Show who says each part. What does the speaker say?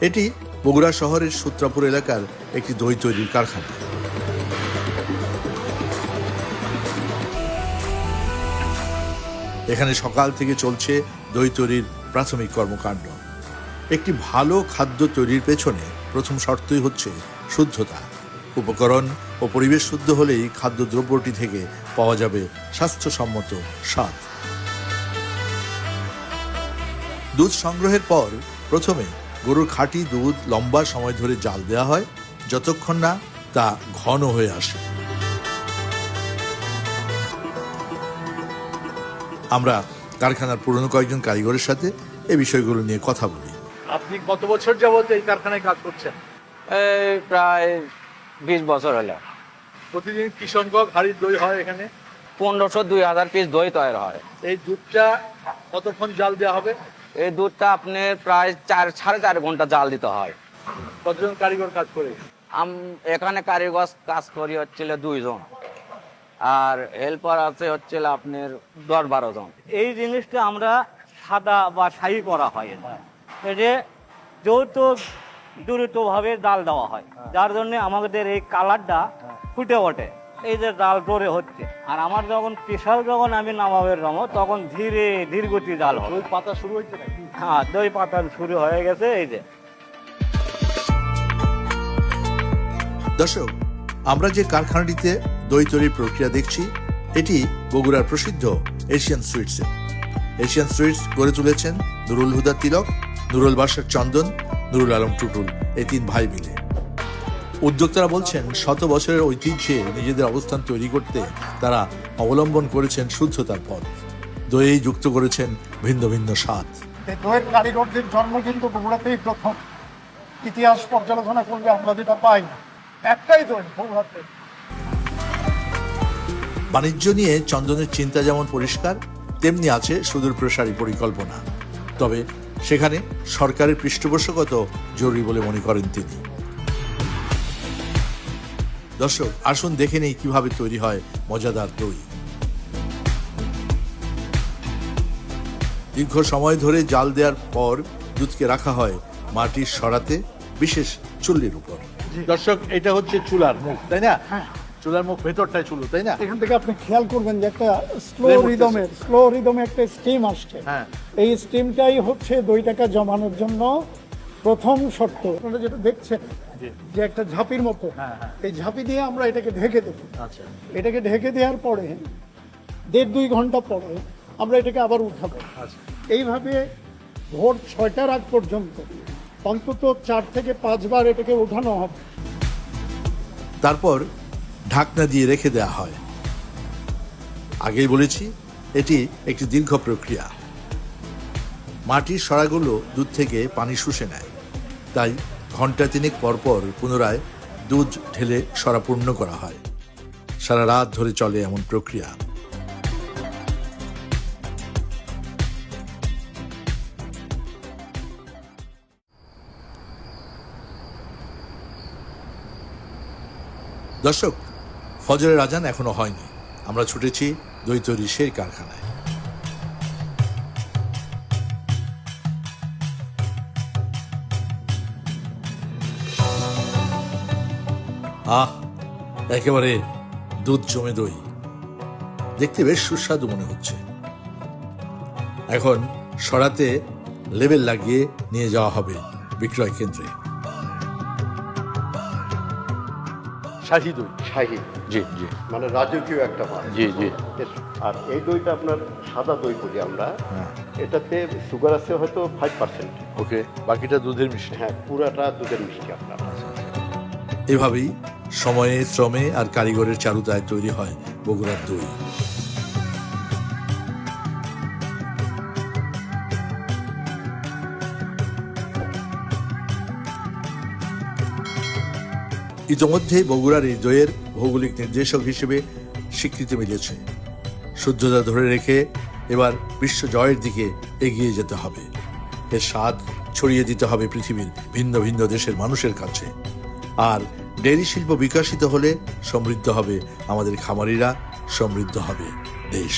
Speaker 1: এটি বগুড়া শহরের সূত্রাপুর এলাকার একটি দই তৈরির কারখানা। এখানে সকাল থেকে চলছে দই তৈরির প্রাথমিক কর্মকাণ্ড। একটি ভালো খাদ্য তৈরির পেছনে প্রথম শর্তই হচ্ছে শুদ্ধতা। উপকরণ ও পরিবেশ শুদ্ধ হলেই খাদ্যদ্রব্যটি থেকে পাওয়া যাবে স্বাস্থ্যসম্মত স্বাদ। দুধ সংগ্রহের পর প্রথমে গরুর খাঁটি দুধ লম্বা সময় ধরে জাল দেওয়া হয়, যতক্ষণ না তা ঘন হয়ে আসে। আমরা কারখানার পুরনো কয়েকজন কারিগরের সাথে এই বিষয়গুলো নিয়ে কথা বলি।
Speaker 2: আপনি কত বছর যাবত এই কারখানায় কাজ করছেন?
Speaker 3: এই প্রায় 20 বছর হলো।
Speaker 2: প্রতিদিন কি সংখ্যক হাড়ির দই হয় এখানে?
Speaker 3: 1500-2000 পিস দই তৈরি হয়।
Speaker 2: এই দুধটা কতক্ষণ জাল দেওয়া হবে?
Speaker 3: এই দুধটা আপনার প্রায় 4-4.5 ঘন্টা জাল দিতে হয়।
Speaker 2: কতজন কারিগর কাজ করে?
Speaker 3: এখানে কারিগর কাজ করি হচ্ছিল 2 জন, আর হেল্পার আছে হচ্ছিল আপনার 10-12 জন।
Speaker 4: এই জিনিসটা আমরা সাদা বা শাহি করা হয়, যে যৌথ দ্রুতভাবে ডাল দেওয়া হয়, যার জন্য আমাদের এই কালারটা ফুটে ওঠে। এই যে ডাল পরে হচ্ছে, আর আমার যখন স্পেশাল যখন আমি নামাবের জমো তখন ধীরে ধীর গতি ডাল হয়।
Speaker 2: দই পাতা শুরু হয়েছে নাকি?
Speaker 4: হ্যাঁ, দই পাতা শুরু হয়ে গেছে। এই যে
Speaker 1: দর্শক, আমরা যে কারখানাটিতে দই তৈরির প্রক্রিয়া দেখছি, এটি বগুড়ার প্রসিদ্ধ এশিয়ান সুইটসের। এশিয়ান সুইটস গড়ে তুলেছেন নুরুল হুদা তিলক, নুরুল বাসার চন্দন, নুরুল আলম টুটুল, এই 3 ভাই মিলে। উদ্যোক্তারা বলছেন, শত বছরের ঐতিহ্যে নিজেদের অবস্থান তৈরি করতে তারা অবলম্বন করেছেন শুদ্ধতার পথ। দইয়ে যুক্ত করেছেন ভিন্ন ভিন্ন স্বাদ।
Speaker 5: দইয়ের কারিগরদের জন্ম কিন্তু বগুড়াতেই প্রথম। ইতিহাস পর্যালোচনা করলে আমরা যেটা পাই, একটাই দই বগুড়াতে।
Speaker 1: বাণিজ্য নিয়ে চন্দনের চিন্তা যেমন পরিষ্কার, তেমনি আছে সুদূর প্রসারী পরিকল্পনা। তবে সেখানে সরকারের পৃষ্ঠপোষকতা জরুরি বলে মনে করেন তিনি। দর্শক, আসুন দেখে নেই কিভাবে তৈরি হয় মজাদার দই। দীর্ঘ সময় ধরে জাল দেওয়ার পর দুধকে রাখা হয় মাটির সরাতে, বিশেষ চুল্লির উপর।
Speaker 2: দর্শক, এটা হচ্ছে চুলার মুখ, তাই না? চুলার মুখ, ভেতরটাই চুলো, তাই না?
Speaker 5: এখান থেকে আপনি খেয়াল করবেন যে একটা স্লো রিদমে একটা স্টিম আসছে।
Speaker 2: হ্যাঁ।
Speaker 5: এই স্টিমটাই হচ্ছে দইটাকে জমানোর জন্য প্রথম শর্ত। আপনারা যেটা দেখছেন যে একটা ঝাঁপির মতো, এই ঝাঁপি দিয়ে আমরা এটাকে ঢেকে দেব।
Speaker 2: আচ্ছা।
Speaker 5: এটাকে ঢেকে দেওয়ার পরে 1.5-2 ঘন্টা পরে আমরা এটাকে আবার উঠাবো। এইভাবে ভোর 6টার আগ পর্যন্ত অন্তত 4 থেকে 5 বার এটাকে উঠানো হবে।
Speaker 1: তারপর ঢাকনা দিয়ে রেখে দেওয়া হয়। আগেই বলেছি, এটি একটি দীর্ঘ প্রক্রিয়া। মাটির সরাগুলো দুধ থেকে পানি শুষে নেয়, তাই ঘন্টা 3 পরপর পুনরায় দুধ ঢেলে সরা পূর্ণ করা হয়। সারা রাত ধরে চলে এমন প্রক্রিয়া। দর্শক, ফজরের আজান এখনো হয়নি। আমরা ছুটেছি দই তৈরির সেই কারখানায়। একেবারে দুধ জমে দই, দেখতে বেশ সুস্বাদু মনে হচ্ছে। এখন সরাতে লেবেল লাগিয়ে নিয়ে যাওয়া হবে বিক্রয় কেন্দ্রে।
Speaker 2: শাহী দই।
Speaker 6: শাহী,
Speaker 3: জি জি
Speaker 6: মানে রাজকীয় একটা মাল।
Speaker 3: জি জি।
Speaker 6: আর এই দইটা আপনার সাদা দই করি আমরা, এটাতে সুগার আছে হয়তো 5%।
Speaker 2: ওকে, বাকিটা দুধের মিষ্টি।
Speaker 6: হ্যাঁ, পুরাটা দুধের মিষ্টি আপনার।
Speaker 1: এভাবেই সময়ে, শ্রমে আর কারিগরের চারুতায় তৈরি হয় বগুড়ার দই। ইতোমধ্যেই বগুড়ার এই দইয়ের ভৌগোলিক নির্দেশক হিসেবে স্বীকৃতি মিলেছে। শুদ্ধতা ধরে রেখে এবার বিশ্ব জয়ের দিকে এগিয়ে যেতে হবে। এর স্বাদ ছড়িয়ে দিতে হবে পৃথিবীর ভিন্ন ভিন্ন দেশের মানুষের কাছে। আর ডেইরি শিল্প বিকশিত হলে সমৃদ্ধ হবে আমাদের খামারিরা, সমৃদ্ধ হবে দেশ।